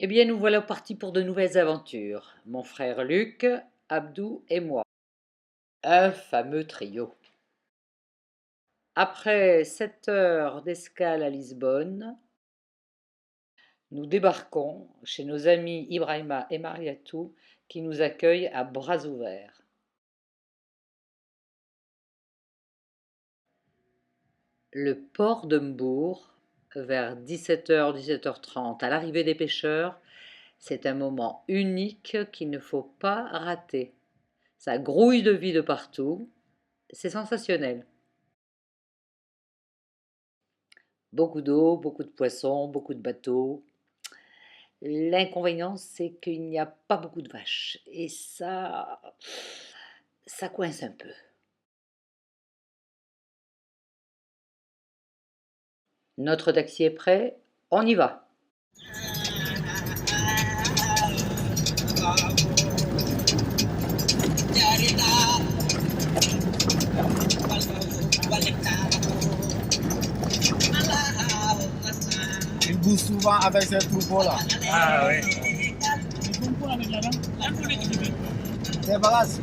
Eh bien, nous voilà partis pour de nouvelles aventures. Mon frère Luc, Abdou et moi. Un fameux trio. Après 7 heures d'escale à Lisbonne, nous débarquons chez nos amis Ibrahima et Mariatou qui nous accueillent à bras ouverts. Le port de Mbourg, vers 17h, 17h30, à l'arrivée des pêcheurs, c'est un moment unique qu'il ne faut pas rater. Ça grouille de vie de partout, c'est sensationnel. Beaucoup d'eau, beaucoup de poissons, beaucoup de bateaux. L'inconvénient, c'est qu'il n'y a pas beaucoup de vaches. Et ça coince un peu. Notre taxi est prêt, on y va. Il bouge souvent avec ces troupeaux-là. Ah oui. Des bagages.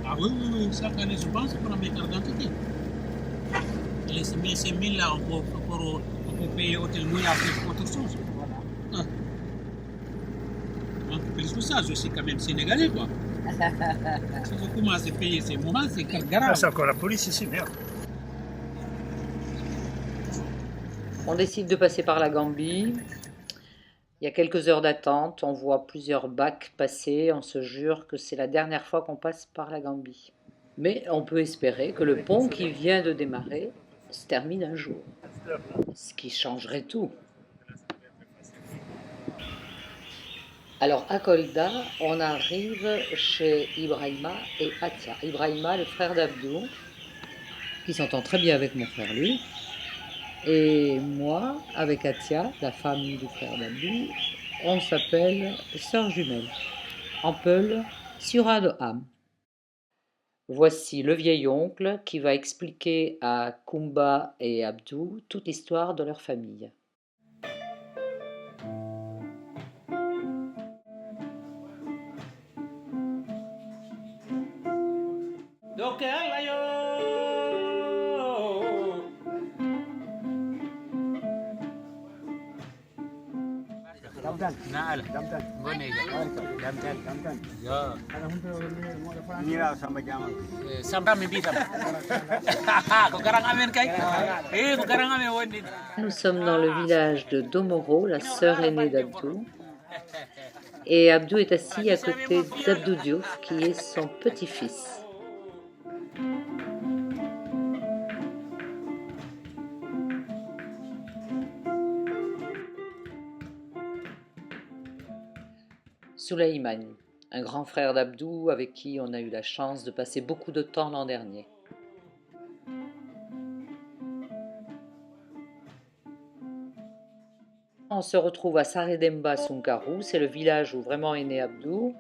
Ah oui, oui, oui. Chaque année, je pense qu'on a mes cartes d'identité. Et ces 1000 là, on peut payer hôtel Mouya avec autre chose. Ah. Donc, plus que ça, je suis quand même sénégalais, quoi. Si je commence à payer ces moments, c'est carte Ah, grave. c'est encore la police ici, merde. On décide de passer par la Gambie. Il y a quelques heures d'attente, on voit plusieurs bacs passer, on se jure que c'est la dernière fois qu'on passe par la Gambie. Mais on peut espérer que le pont qui vient de démarrer se termine un jour, ce qui changerait tout. Alors à Kolda, on arrive chez Ibrahima et Atia. Ibrahima, le frère d'Abdou, qui s'entend très bien avec mon frère lui, et moi, avec Atia, la femme du frère d'Abdou, on s'appelle sœurs jumelles. Ampel Suradoham. Voici le vieil oncle qui va expliquer à Kumba et Abdou toute l'histoire de leur famille. Donc, là, yo. Damtan. Naal. Damtan. Bonega. Damtan. Damtan. Ya. Ana hunde mo defal mira sama jamal. Sampai mimpi tam. Kau garang amen kai. Kau garang amen wondi. Nous sommes dans le village de Domoro, la sœur aînée d'Abdou. Et Abdou est assis à côté d'Abdou Diouf, qui est son petit-fils. Souleymane, un grand frère d'Abdou avec qui on a eu la chance de passer beaucoup de temps l'an dernier. On se retrouve à Saredemba Sunkaru, c'est le village où vraiment est né Abdou.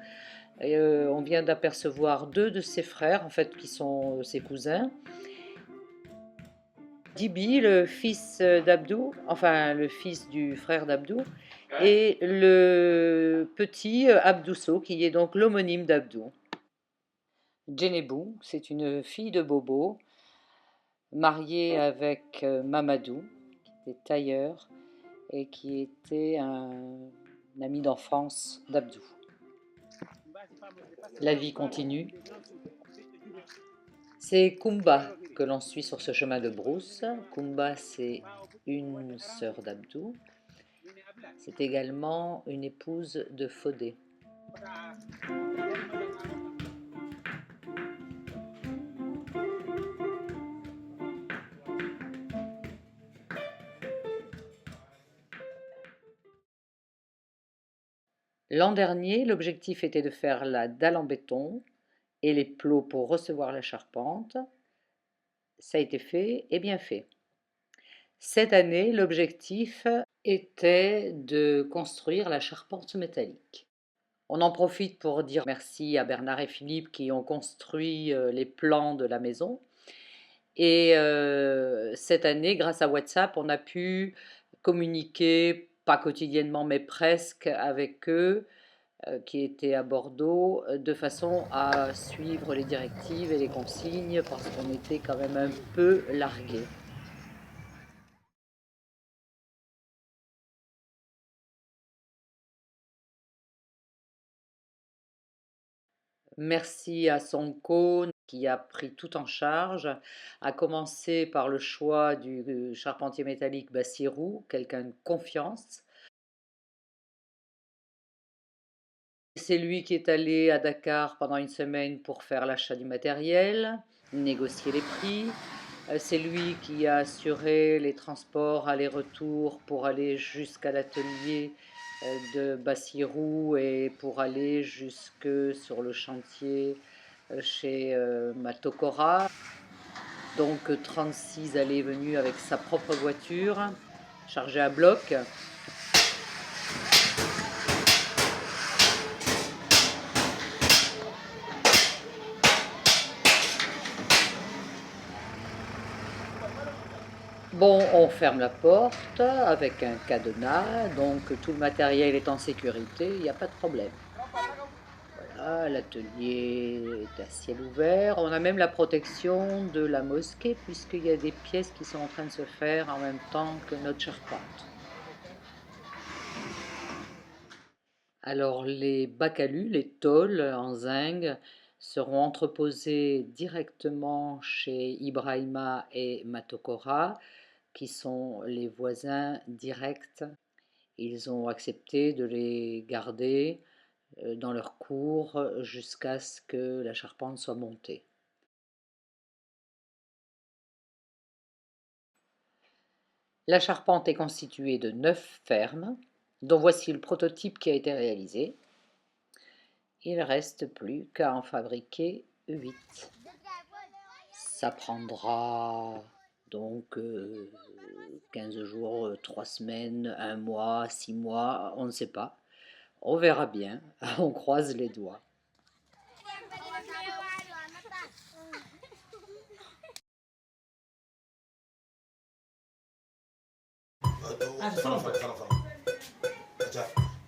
Et, on vient d'apercevoir 2 de ses frères, en fait, qui sont ses cousins. Dibi, le fils d'Abdou, enfin le fils du frère d'Abdou, et le petit Abdousso, qui est donc l'homonyme d'Abdou. Djenebou, c'est une fille de Bobo, mariée avec Mamadou, qui était tailleur et qui était un ami d'enfance d'Abdou. La vie continue. C'est Kumba que l'on suit sur ce chemin de brousse. Kumba, c'est une sœur d'Abdou. C'est également une épouse de Fodé. L'an dernier, l'objectif était de faire la dalle en béton et les plots pour recevoir la charpente. Ça a été fait et bien fait. Cette année, l'objectif était de construire la charpente métallique. On en profite pour dire merci à Bernard et Philippe qui ont construit les plans de la maison. Et cette année, grâce à WhatsApp, on a pu communiquer, pas quotidiennement, mais presque avec eux, qui étaient à Bordeaux, de façon à suivre les directives et les consignes, parce qu'on était quand même un peu largués. Merci à Sonko qui a pris tout en charge, à commencer par le choix du charpentier métallique Bassirou, quelqu'un de confiance. C'est lui qui est allé à Dakar pendant une semaine pour faire l'achat du matériel, négocier les prix. C'est lui qui a assuré les transports aller-retour pour aller jusqu'à l'atelier de Bassirou et pour aller jusque sur le chantier chez Matokora. Donc 36 allées et venues avec sa propre voiture, chargée à bloc. Bon, on ferme la porte avec un cadenas, donc tout le matériel est en sécurité, il n'y a pas de problème. Voilà, l'atelier est à ciel ouvert. On a même la protection de la mosquée, puisqu'il y a des pièces qui sont en train de se faire en même temps que notre charpente. Alors, les bacalus, les tôles en zinc, seront entreposés directement chez Ibrahima et Matokora, qui sont les voisins directs. Ils ont accepté de les garder dans leur cour jusqu'à ce que la charpente soit montée. La charpente est constituée de 9 fermes, dont voici le prototype qui a été réalisé. Il ne reste plus qu'à en fabriquer 8. Ça prendra donc 15 jours, 3 semaines, 1 mois, 6 mois, on ne sait pas. On verra bien, on croise les doigts.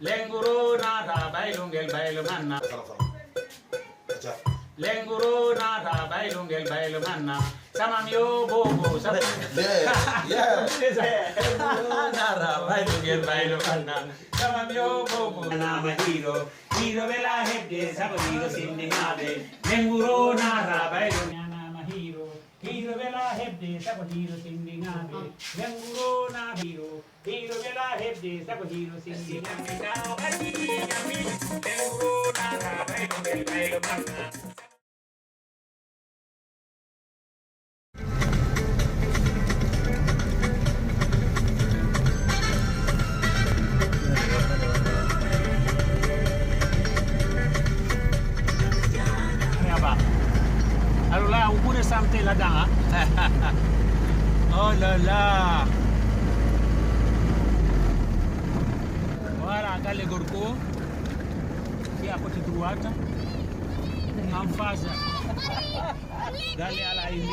Lenguru nada bailungel bailumanna. Lenguru nada bailungel bailumanna. Samam yo bobo samam. Yeah. Lenguru nada bailungel bailumanna. Samam yo bobo. Nama hero. Hero bela hebde sabo hero sindingabe. Lenguru nada bailungel nama hero. Hero bela hebde sabo hero sindingabe. Lenguru na hero. Hero bela hebde sabo hero sindingabe. Lenguru nada bailungel bailumanna. Alors là, on pourrait santé là-dedans. Hein? Oh là là. Voilà, dans les Gorko, qui est à côté droite, en face, d'aller à la Aimée.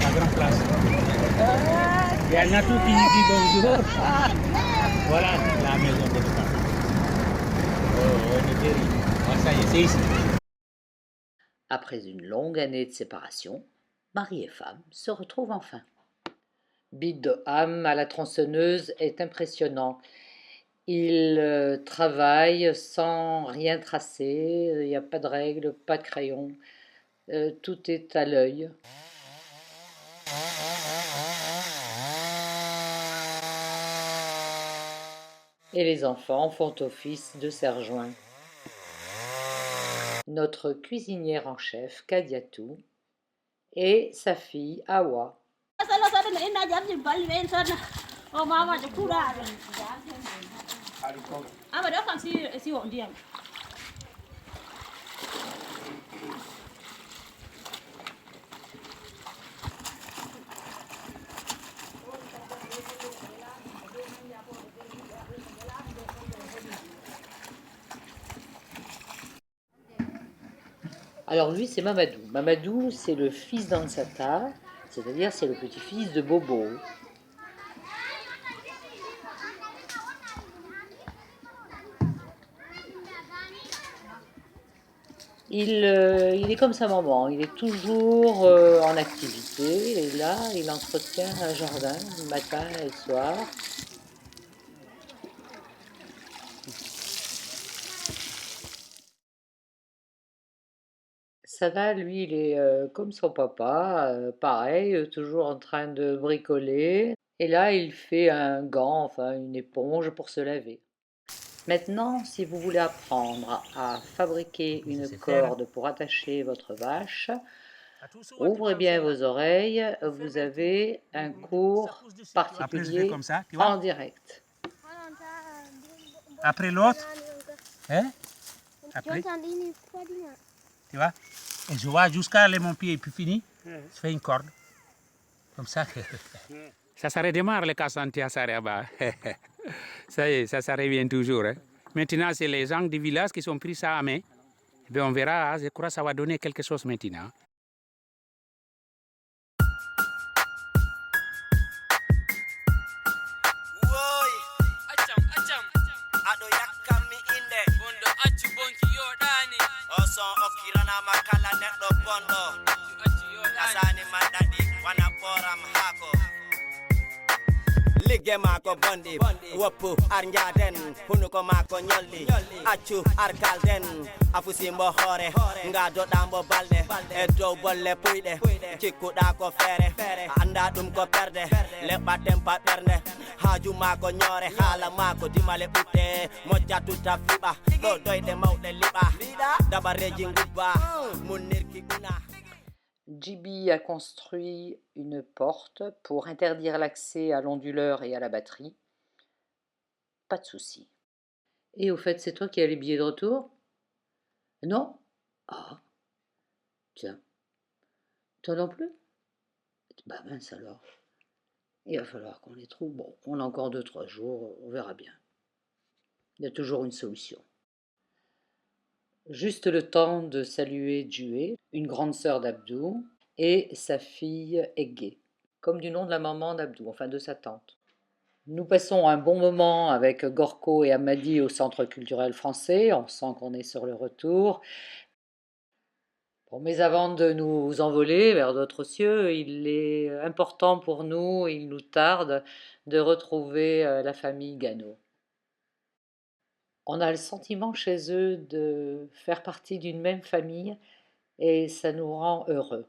La grande place. Il y a Natou qui nous dit bonjour. Voilà la maison de nos parents. Après une longue année de séparation, mari et femme se retrouvent enfin. Bid de Ham à la tronçonneuse est impressionnant. Il travaille sans rien tracer, il n'y a pas de règles, pas de crayon, tout est à l'œil. Et les enfants font office de serre-joint. Notre cuisinière en chef, Kadiatou, et sa fille, Awa. Alors lui, c'est Mamadou. Mamadou, c'est le fils d'Ansata, c'est-à-dire c'est le petit-fils de Bobo. Il est comme sa maman, il est toujours en activité et là, il entretient un jardin matin et soir. Sana, lui, il est comme son papa, pareil, toujours en train de bricoler. Et là, il fait un gant, enfin une éponge pour se laver. Maintenant, si vous voulez apprendre à fabriquer une corde pour attacher votre vache, ouvrez bien vos oreilles, vous avez un cours Après, je fais particulier comme ça, tu vois. en direct. Après l'autre, hein? Après, tu vois. Et je vois jusqu'à aller mon pied et puis fini, je fais une corde. Comme ça. Ça redémarre le Kassantia Sareba. Ça y est, ça revient toujours. Hein. Maintenant, c'est les gens du village qui ont pris ça à main. Et bien, on verra, je crois que ça va donner quelque chose maintenant. Ligge mako bondi woppu ar njaden hunuko mako nyolli accu ar kalden afusimbo hore ngado dambo balde e dow bolle puyde cikkuɗa ko feere anda ɗum ko perde leɓɓa tempa ɓernde haaju mako ñoore haala mako dimale ɓutte mojja tutta fiɓa ɗo doyde mawɗe liɓa dabareji ngubba munnirki una. Djiby a construit une porte pour interdire l'accès à l'onduleur et à la batterie. Pas de souci. Et au fait, c'est toi qui as les billets de retour? Non? Ah, tiens. Toi non plus? Bah mince alors. Il va falloir qu'on les trouve. Bon, on a encore 2-3 jours, on verra bien. Il y a toujours une solution. Juste le temps de saluer Djué, une grande sœur d'Abdou, et sa fille Egué, comme du nom de la maman d'Abdou, enfin de sa tante. Nous passons un bon moment avec Gorko et Amadi au Centre culturel français, on sent qu'on est sur le retour. Bon, mais avant de nous envoler vers d'autres cieux, il est important pour nous, il nous tarde de retrouver la famille Gano. On a le sentiment chez eux de faire partie d'une même famille et ça nous rend heureux.